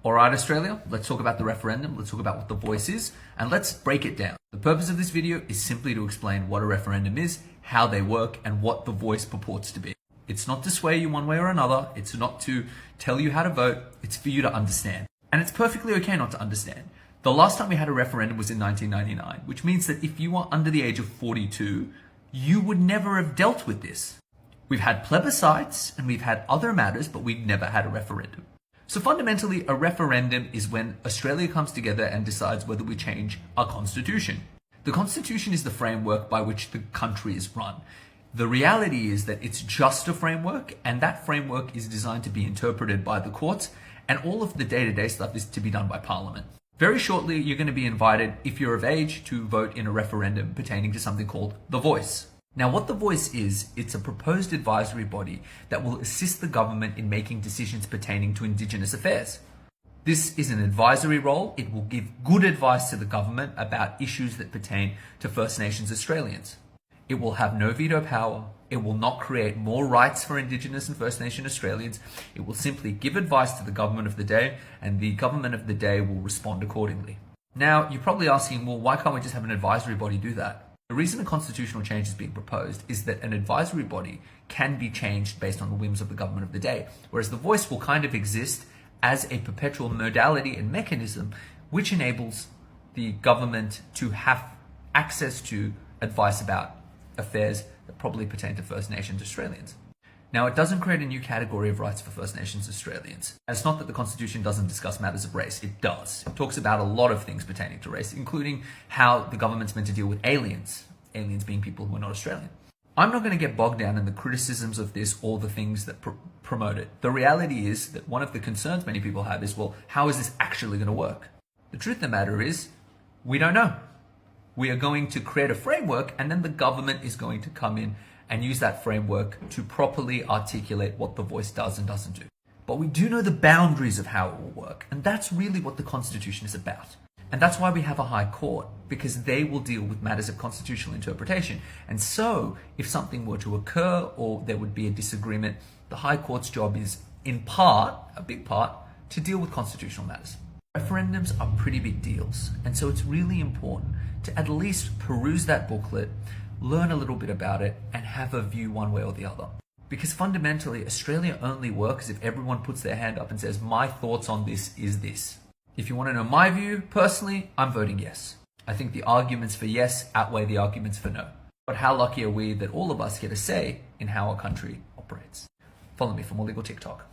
All right, Australia, let's talk about the referendum. Let's talk about what the voice is, and let's break it down. The purpose of this video is simply to explain what a referendum is, how they work, and what the voice purports to be. It's not to sway you one way or another. It's not to tell you how to vote. It's for you to understand. And it's perfectly okay not to understand. The last time we had a referendum was in 1999, which means that if you are under the age of 42, you would never have dealt with this. We've had plebiscites and we've had other matters, but we've never had a referendum. So fundamentally, a referendum is when Australia comes together and decides whether we change our constitution. The constitution is the framework by which the country is run. The reality is that it's just a framework, and that framework is designed to be interpreted by the courts, and all of the day-to-day stuff is to be done by Parliament. Very shortly, you're going to be invited, if you're of age, to vote in a referendum pertaining to something called the voice. Now, what the voice is, it's a proposed advisory body that will assist the government in making decisions pertaining to Indigenous affairs. This is an advisory role. It will give good advice to the government about issues that pertain to First Nations Australians. It will have no veto power. It will not create more rights for Indigenous and First Nation Australians. It will simply give advice to the government of the day, and the government of the day will respond accordingly. Now, you're probably asking, well, why can't we just have an advisory body do that? The reason a constitutional change is being proposed is that an advisory body can be changed based on the whims of the government of the day, whereas the voice will kind of exist as a perpetual modality and mechanism which enables the government to have access to advice about affairs that probably pertain to First Nations Australians. Now, it doesn't create a new category of rights for First Nations Australians. And it's not that the Constitution doesn't discuss matters of race. It does. It talks about a lot of things pertaining to race, including how the government's meant to deal with aliens being people who are not Australian. I'm not going to get bogged down in the criticisms of this or the things that promote it. The reality is that one of the concerns many people have is, well, how is this actually going to work? The truth of the matter is, we don't know. We are going to create a framework, and then the government is going to come in and use that framework to properly articulate what the voice does and doesn't do. But we do know the boundaries of how it will work, and that's really what the Constitution is about. And that's why we have a High Court, because they will deal with matters of constitutional interpretation. And so, if something were to occur or there would be a disagreement, the High Court's job is, in part, a big part, to deal with constitutional matters. Referendums are pretty big deals, and so it's really important to at least peruse that booklet, learn a little bit about it, and have a view one way or the other. Because fundamentally, Australia only works if everyone puts their hand up and says, my thoughts on this is this. If you want to know my view, personally, I'm voting yes. I think the arguments for yes outweigh the arguments for no. But how lucky are we that all of us get a say in how our country operates? Follow me for more legal TikTok.